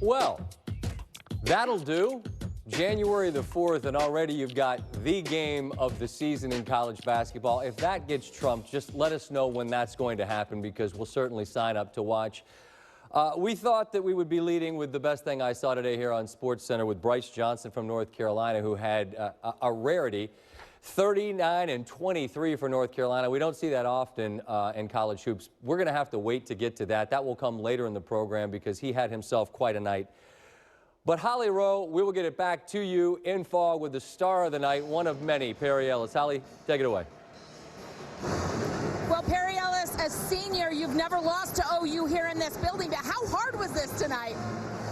Well, that'll do. January the 4th, and already you've got the game of the season in college basketball. If that gets trumped, just let us know when that's going to happen, because we'll certainly sign up to watch. We thought that we would be leading with the best thing I saw today here on SportsCenter with Bryce Johnson from North Carolina, who had a rarity, 39 and 23 for North Carolina. We don't see that often in college hoops. We're going to have to wait to get to that. That will come later in the program because he had himself quite a night. But Holly Rowe, we will get it back to you in fog with the star of the night, one of many, Perry Ellis. Holly, take it away. Well, Perry Ellis, as senior, you've never lost to OU here in this building, but how hard was this tonight?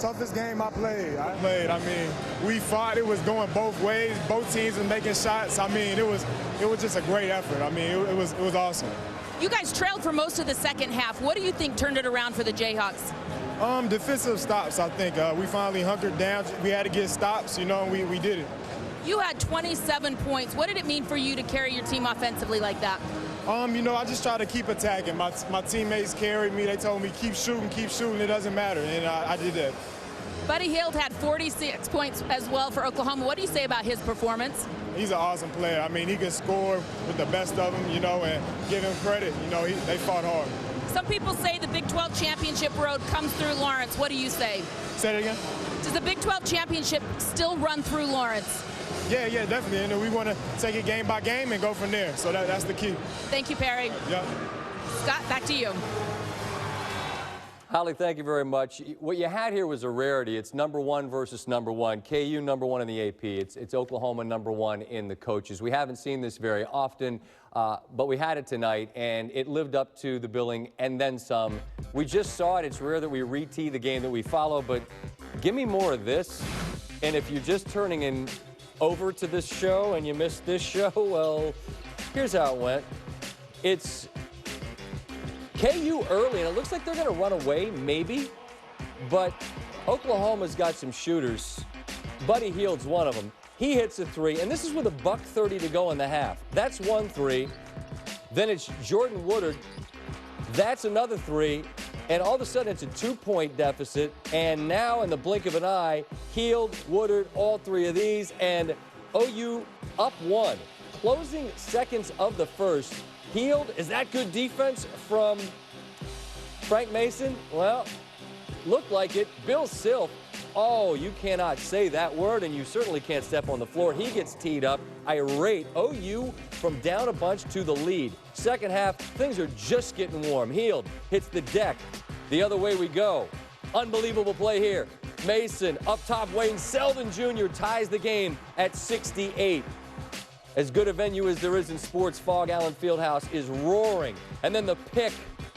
Toughest game I played. I mean, we fought. It was going both ways. Both teams were making shots. I mean, it was just a great effort. I mean, it was awesome. You guys trailed for most of the second half. What do you think turned it around for the Jayhawks? Defensive stops, I think. We finally hunkered down. We had to get stops, you know, and we did it. You had 27 points. What did it mean for you to carry your team offensively like that? You know, I just try to keep attacking. My teammates carried me. They told me, keep shooting, it doesn't matter, and I did that. Buddy Hield had 46 points as well for Oklahoma. What do you say about his performance? He's an awesome player. I mean, he can score with the best of them, you know, and give him credit. You know, they fought hard. Some people say the Big 12 championship road comes through Lawrence. What do you say? Say it again? Does the Big 12 championship still run through Lawrence? Yeah, definitely. And we want to take it game by game and go from there. So that's the key. Thank you, Perry. Yeah. Scott, back to you. Holly, thank you very much. What you had here was a rarity. It's #1 versus #1. KU #1 in the AP. It's Oklahoma #1 in the coaches. We haven't seen this very often, but we had it tonight, and it lived up to the billing and then some. We just saw it. It's rare that we re-tee the game that we follow, but give me more of this. And if you're just turning in over to this show and you missed this show, well, here's how it went. It's KU early, and it looks like they're going to run away, maybe. But Oklahoma's got some shooters. Buddy Hield's one of them. He hits a three, and this is with $1:30 to go in the half. That's one three. Then it's Jordan Woodard. That's another three. And all of a sudden, it's a 2-point deficit. And now, in the blink of an eye, Hield, Woodard, all three of these, and OU up one. Closing seconds of the first. Hield, is that good defense from Frank Mason? Well, looked like it. Bill Silf, oh, you cannot say that word, and you certainly can't step on the floor. He gets teed up. Irate. OU from down a bunch to the lead. Second half, things are just getting warm. Hield hits the deck. The other way we go. Unbelievable play here. Mason up top. Wayne Selden Jr. ties the game at 68. As good a venue as there is in sports, Fog Allen Fieldhouse is roaring. And then the pick,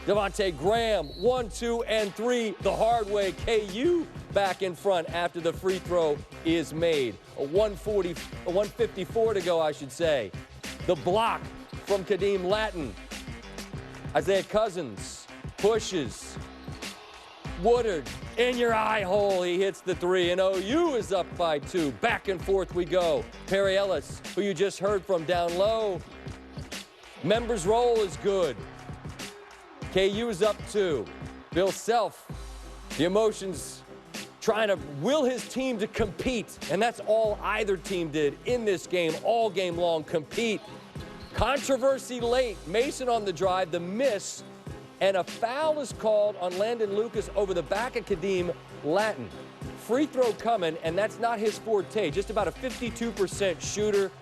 Devontae Graham, 1, 2, and 3, the hard way. KU back in front after the free throw is made. 154 to go, I should say. The block from Kadeem Latin. Isaiah Cousins pushes. Woodard in your eye hole. He hits the three, and OU is up by 2. Back and forth we go. Perry Ellis, who you just heard from down low. Members roll is good. KU is up 2. Bill Self, the emotions, trying to will his team to compete, and that's all either team did in this game, all game long, compete. Controversy late. Mason on the drive, the miss. And a foul is called on Landon Lucas over the back of Kadeem Latin. Free throw coming, and that's not his forte. Just about a 52% shooter.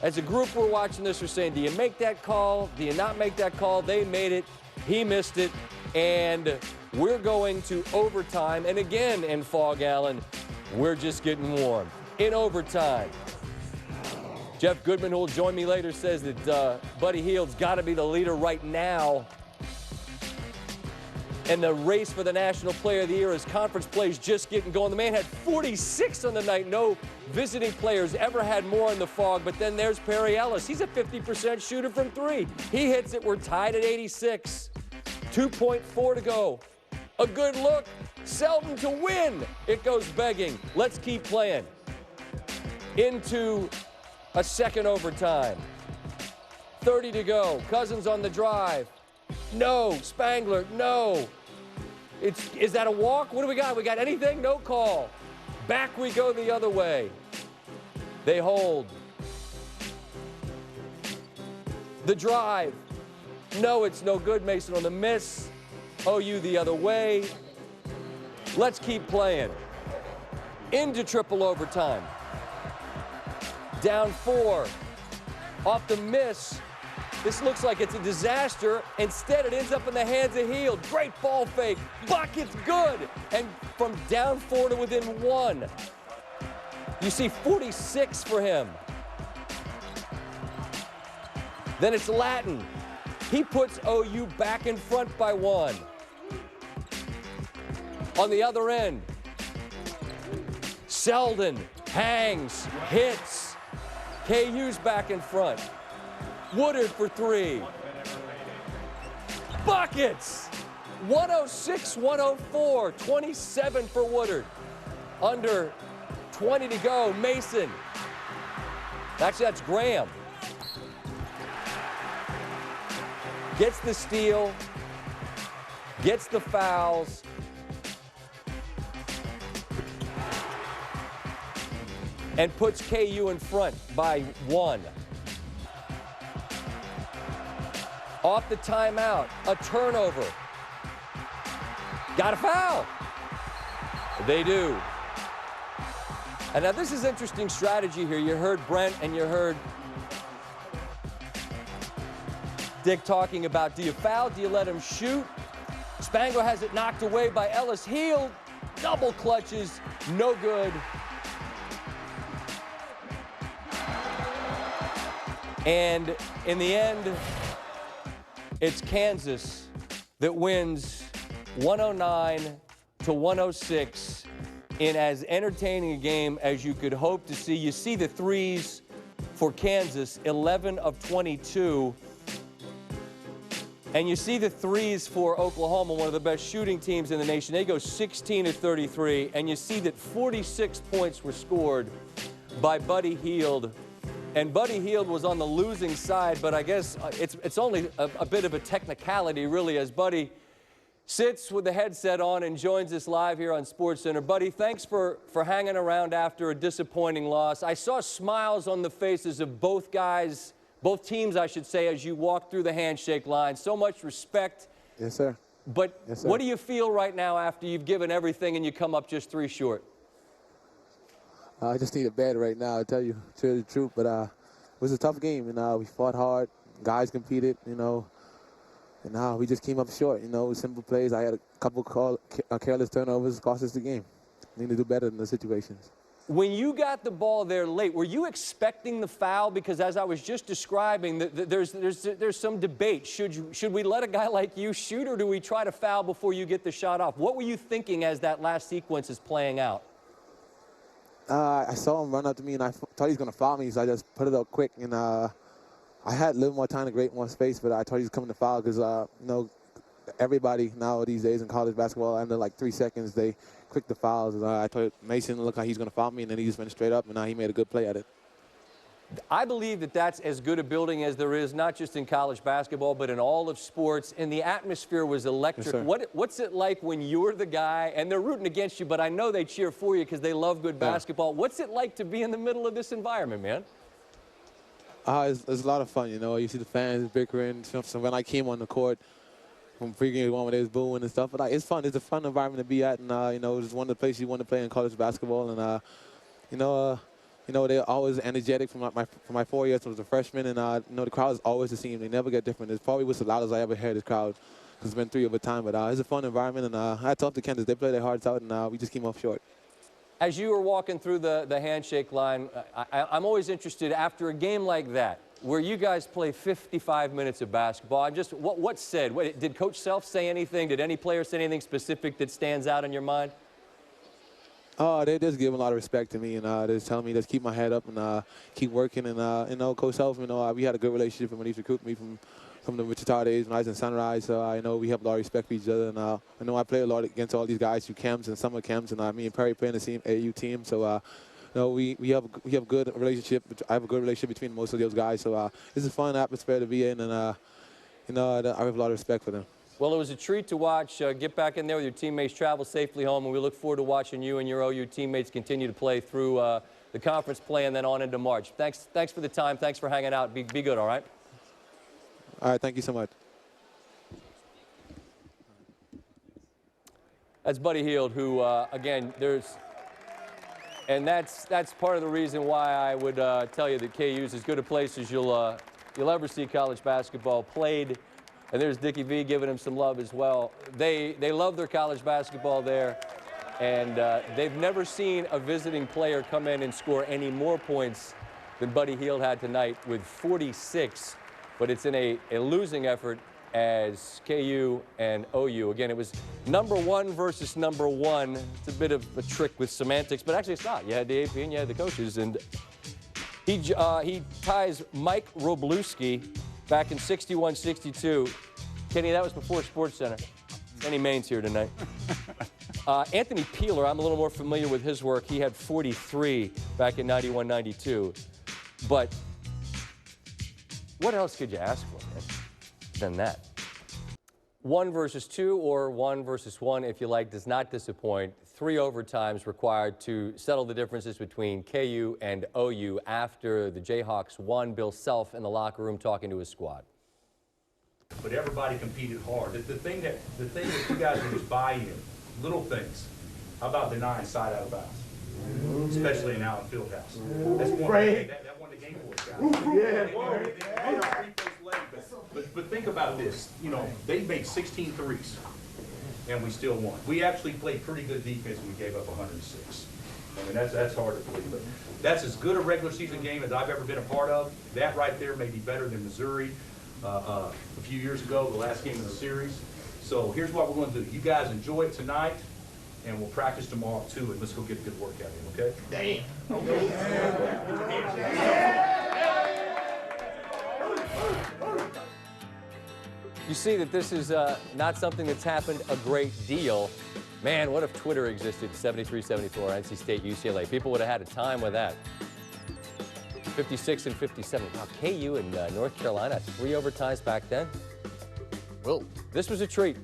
As a group, we're watching this, we're saying, do you make that call? Do you not make that call? They made it. He missed it. And we're going to overtime. And again, in Fog Allen, we're just getting warm. In overtime. Jeff Goodman, who will join me later, says that Buddy Hield's got to be the leader right now. And the race for the National Player of the Year as conference plays just getting going. The man had 46 on the night. No visiting players ever had more in the Fog. But then there's Perry Ellis. He's a 50% shooter from 3. He hits it. We're tied at 86. 2.4 to go. A good look. Selden to win. It goes begging. Let's keep playing. Into a second overtime. 30 to go. Cousins on the drive. No. Spangler, no. Is that a walk? What do we got? We got anything? No call. Back we go the other way. They hold. The drive. No, it's no good. Mason on the miss. OU the other way. Let's keep playing. Into triple overtime. Down 4. Off the miss. This looks like it's a disaster. Instead, it ends up in the hands of Hield. Great ball fake. Bucket's good. And from down 4 to within 1. You see 46 for him. Then it's Latin. He puts OU back in front by 1. On the other end, Selden hangs, hits. KU's back in front. Woodard for 3. Buckets! 106-104, 27 for Woodard. Under 20 to go, Mason. Actually, that's Graham. Gets the steal, gets the fouls. And puts KU in front by 1. Off the timeout, a turnover. Got a foul. They do. And now this is interesting strategy here. You heard Brent and you heard Dick talking about, do you foul? Do you let him shoot? Spangler has it knocked away by Ellis. Hield, double clutches, no good. And in the end, it's Kansas that wins 109-106 in as entertaining a game as you could hope to see. You see the threes for Kansas, 11 of 22. And you see the threes for Oklahoma, one of the best shooting teams in the nation. They go 16 of 33. And you see that 46 points were scored by Buddy Hield. And Buddy Hield was on the losing side, but I guess it's only a bit of a technicality, really, as Buddy sits with the headset on and joins us live here on SportsCenter. Buddy, thanks for hanging around after a disappointing loss. I saw smiles on the faces of both guys, both teams, I should say, as you walked through the handshake line. So much respect. Yes, sir. But yes, sir. What do you feel right now after you've given everything and you come up just 3 short? I just need a bed right now, I'll tell you the truth. But it was a tough game, and we fought hard. Guys competed, and we just came up short. Simple plays. I had a couple careless turnovers, cost us the game. Need to do better in those situations. When you got the ball there late, were you expecting the foul? Because as I was just describing, there's some debate. Should we let a guy like you shoot, or do we try to foul before you get the shot off? What were you thinking as that last sequence is playing out? I saw him run up to me, and I thought he was going to foul me, so I just put it up quick. And I had a little more time to create more space, but I thought he was coming to foul because, everybody now these days in college basketball, under like 3 seconds, they quick the fouls. And I thought Mason looked like he's going to foul me, and then he just went straight up, and he made a good play at it. I believe that that's as good a building as there is, not just in college basketball, but in all of sports. And the atmosphere was electric. Yes, What's it like when you're the guy, and they're rooting against you, but I know they cheer for you because they love good basketball. What's it like to be in the middle of this environment, man? It's a lot of fun, You see the fans bickering. So when I came on the court from pregame one where they was booing and stuff, but it's fun. It's a fun environment to be at, and it's one of the places you want to play in college basketball, and they're always energetic from my 4 years as a freshman, and the crowd is always the same. They never get different. It's probably was the loudest I ever heard this crowd because it's been 3 over time. But it's a fun environment, and I talked to Kansas. They play their hearts out, and we just came up short. As you were walking through the handshake line, I'm always interested, after a game like that, where you guys play 55 minutes of basketball, what's said? Did Coach Self say anything? Did any player say anything specific that stands out in your mind? Oh, they just give a lot of respect to me, and they just tell me just keep my head up and keep working. And Coach Self, we had a good relationship when he recruited me from the Wichita days when I was in Sunrise. So I know we have a lot of respect for each other, and I know I play a lot against all these guys through camps and summer camps, and me and Perry play in the same AU team. So we have a good relationship. I have a good relationship between most of those guys. So it's a fun atmosphere to be in, and I have a lot of respect for them. Well, it was a treat to watch. Get back in there with your teammates, travel safely home, and we look forward to watching you and your OU teammates continue to play through the conference play and then on into March. Thanks for the time. Thanks for hanging out. Be good, all right? All right, thank you so much. That's Buddy Hield, who, again, that's part of the reason why I would tell you that KU is as good a place as you'll ever see college basketball played. And there's Dickie V giving him some love as well. They love their college basketball there, and they've never seen a visiting player come in and score any more points than Buddy Hield had tonight with 46. But it's in a losing effort as KU and OU. Again, it was number 1 versus number 1. It's a bit of a trick with semantics, but actually it's not. You had the AP and you had the coaches, and he ties Mike Wroblewski back in 61-62. Kenny, that was before SportsCenter. Kenny Maine's here tonight. Anthony Peeler, I'm a little more familiar with his work. He had 43 back in 91-92. But what else could you ask for, man, than that? 1 versus 2 or 1 versus 1, if you like, does not disappoint. 3 overtimes required to settle the differences between KU and OU after the Jayhawks won. Bill Self in the locker room talking to his squad. But everybody competed hard. The thing that you guys do is buy in, little things. How about denying side out of bounds, especially in Allen Fieldhouse? That's one that won the game for us, guys. But think about this. You know, they made 16 threes, and we still won. We actually played pretty good defense when we gave up 106. I mean, that's hard to believe. But that's as good a regular season game as I've ever been a part of. That right there may be better than Missouri a few years ago, the last game of the series. So here's what we're going to do. You guys enjoy it tonight, and we'll practice tomorrow too, and let's go get a good workout in, okay? Damn. You see that this is not something that's happened a great deal. Man, what if Twitter existed 73-74, NC State, UCLA? People would have had a time with that. 56 and 57. Wow, KU and North Carolina, 3 overtimes back then. Well, this was a treat.